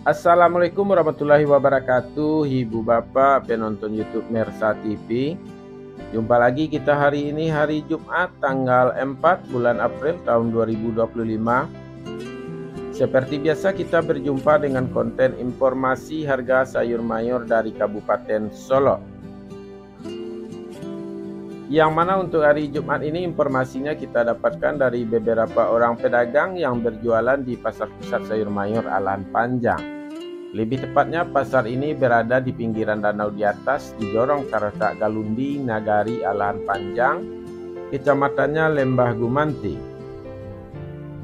Assalamualaikum warahmatullahi wabarakatuh, Ibu Bapak penonton YouTube Mersa TV. Jumpa lagi kita hari ini, hari Jumat tanggal 4 bulan April tahun 2025. Seperti biasa kita berjumpa dengan konten informasi harga sayur mayur dari Kabupaten Solo. Yang mana untuk hari Jumat ini informasinya kita dapatkan dari beberapa orang pedagang yang berjualan di Pasar Pusat Sayur Mayur Alahan Panjang. Lebih tepatnya pasar ini berada di pinggiran danau di atas di Jorong Karasak Galundi, Nagari, Alahan Panjang, kecamatannya Lembah Gumanti.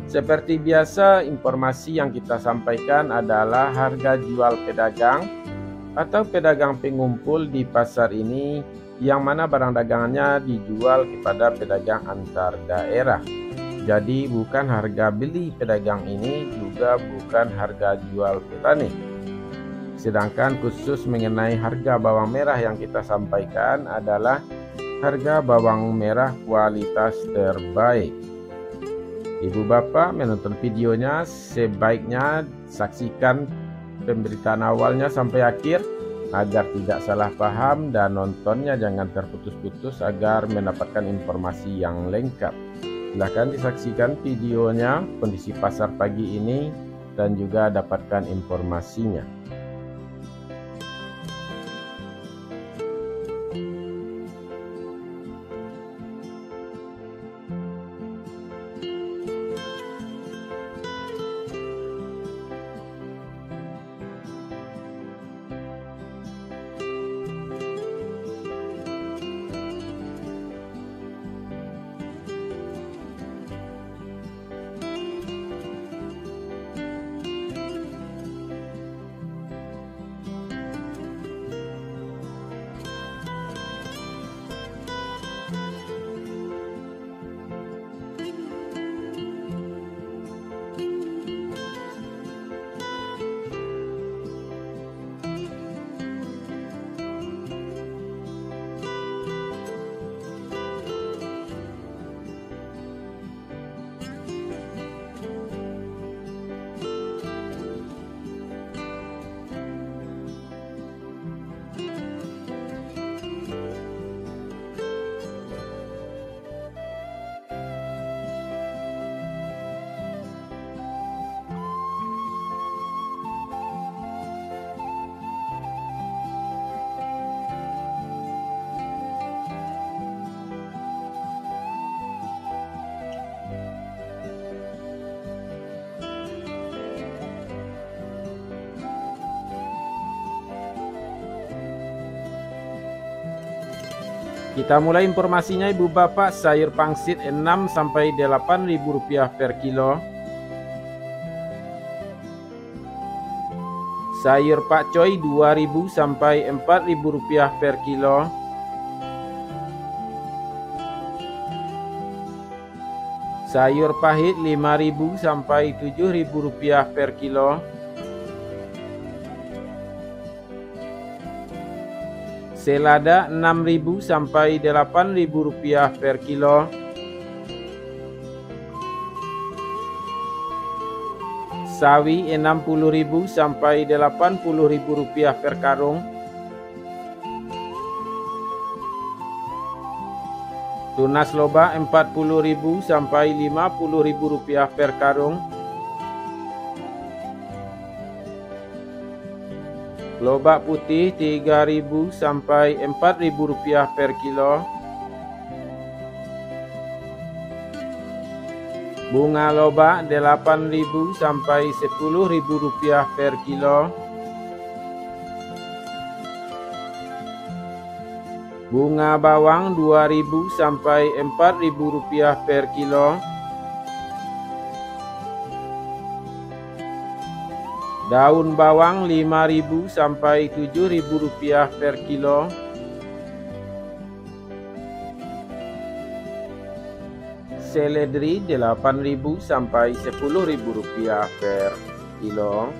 Seperti biasa, informasi yang kita sampaikan adalah harga jual pedagang atau pedagang pengumpul di pasar ini, yang mana barang dagangannya dijual kepada pedagang antar daerah. Jadi bukan harga beli pedagang ini, juga bukan harga jual petani. Sedangkan khusus mengenai harga bawang merah yang kita sampaikan adalah harga bawang merah kualitas terbaik. Ibu Bapak menonton videonya sebaiknya saksikan pemberitaan awalnya sampai akhir agar tidak salah paham, dan nontonnya jangan terputus-putus agar mendapatkan informasi yang lengkap. Silahkan disaksikan videonya, kondisi pasar pagi ini, dan juga dapatkan informasinya. Kita mulai informasinya, Ibu Bapak. Sayur pangsit 6 sampai 8.000 rupiah per kilo. Sayur pakcoy 2.000 sampai 4.000 rupiah per kilo. Sayur pahit 5.000 sampai 7.000 rupiah per kilo. Selada 6.000 sampai 8.000 rupiah per kilo. Sawi 60.000 sampai 80.000 rupiah per karung. Tunas loba 40.000 sampai 50.000 rupiah per karung. Lobak putih 3.000 sampai 4.000 rupiah per kilo. Bunga lobak 8.000 sampai 10.000 rupiah per kilo. Bunga bawang 2.000 sampai 4.000 rupiah per kilo. Daun bawang 5.000 sampai 7.000 rupiah per kilo. Seledri 8.000 sampai 10.000 rupiah per kilo.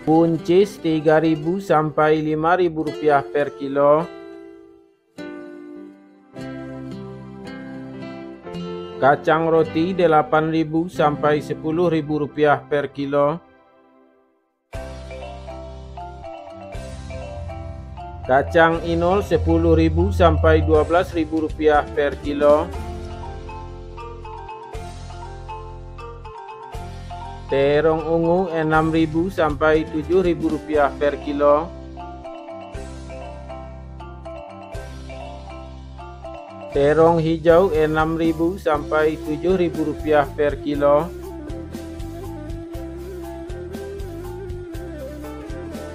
Buncis Rp3.000 sampai Rp5.000 per kilo. Kacang roti Rp8.000 sampai Rp10.000 per kilo. Kacang inul Rp10.000 sampai Rp12.000 per kilo. Terong ungu Rp6.000 sampai Rp7.000 per kilo. Terong hijau Rp6.000 sampai Rp7.000 per kilo.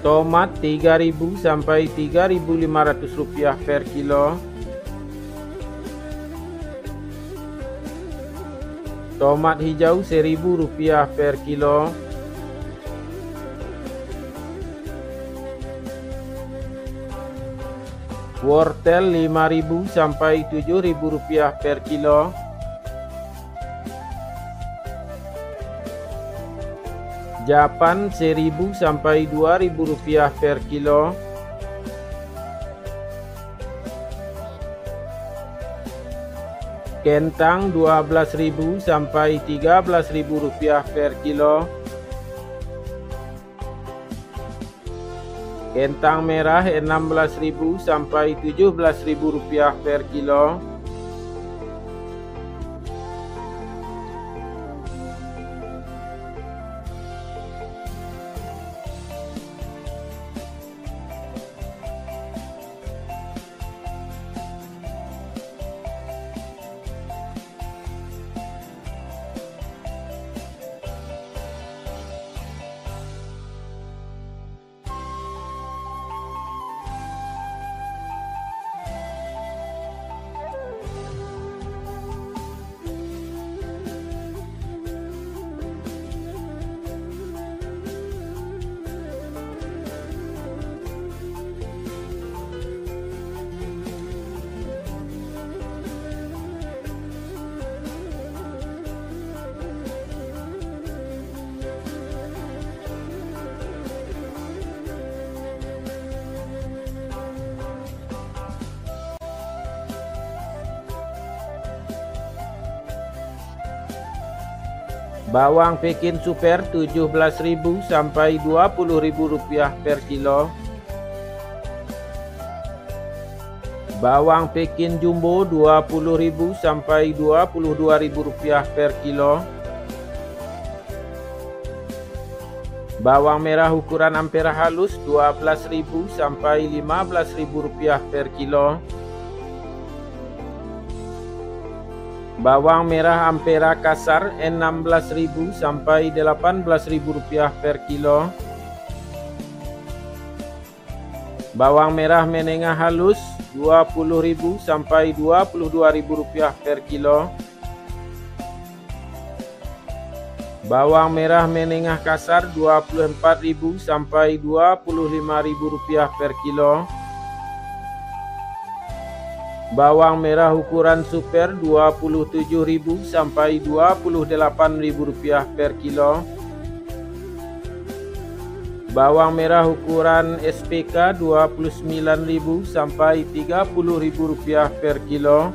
Tomat Rp3.000 sampai Rp3.500 per kilo. Tomat hijau Rp1.000 per kilo. Wortel Rp5.000 sampai Rp7.000 per kilo. Japan Rp1.000 sampai Rp2.000 per kilo. Kentang Rp12.000 sampai Rp13.000 per kilo. Kentang merah Rp16.000 sampai Rp17.000 per kilo. Bawang Pekin Super Rp17.000 sampai Rp20.000 per kilo. Bawang Pekin Jumbo Rp20.000 sampai Rp22.000 per kilo. Bawang merah ukuran ampera halus Rp12.000 sampai Rp15.000 per kilo. Bawang merah ampera kasar Rp16.000 sampai Rp18.000 per kilo. Bawang merah menengah halus Rp20.000 sampai Rp22.000 per kilo. Bawang merah menengah kasar Rp24.000 sampai Rp25.000 per kilo. Bawang merah ukuran super Rp27.000 sampai Rp28.000 per kilo. Bawang merah ukuran SPK Rp29.000 sampai Rp30.000 per kilo.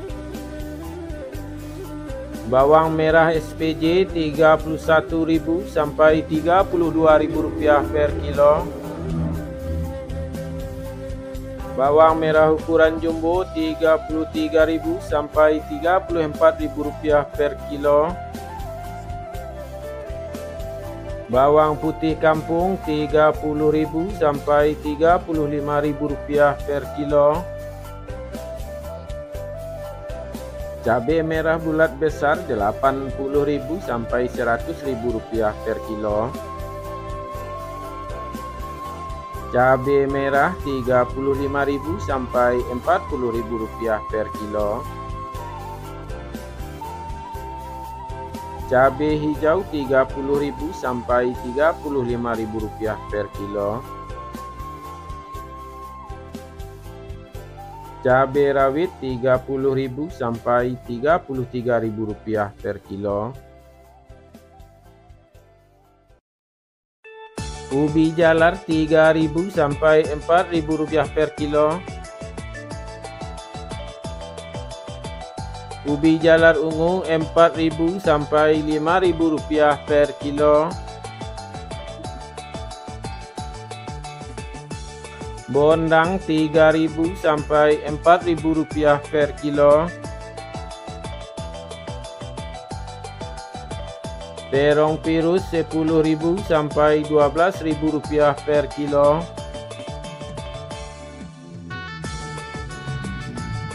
Bawang merah SPJ Rp31.000 sampai Rp32.000 per kilo. Bawang merah ukuran jumbo Rp33.000 sampai Rp34.000 per kilo. Bawang putih kampung Rp30.000 sampai Rp35.000 per kilo. Cabai merah bulat besar Rp80.000 sampai Rp100.000 per kilo. Cabai merah Rp35.000 sampai Rp40.000 per kilo. Cabai hijau Rp30.000 sampai Rp35.000 per kilo. Cabai rawit Rp30.000 sampai Rp33.000 per kilo. Ubi jalar 3.000 sampai 4.000 rupiah per kilo. Ubi jalar ungu 4.000 sampai 5.000 rupiah per kilo. Bondang 3.000 sampai 4.000 rupiah per kilo. Terong virus 10.000 sampai 12.000 rupiah per kilo.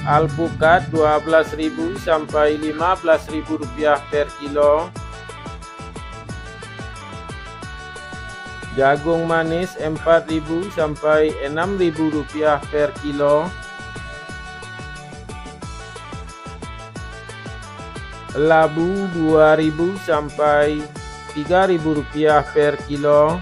Alpukat 12.000 sampai 15.000 rupiah per kilo. Jagung manis 4.000 sampai 6.000 rupiah per kilo. Labu 2.000 sampai 3.000 rupiah per kilo.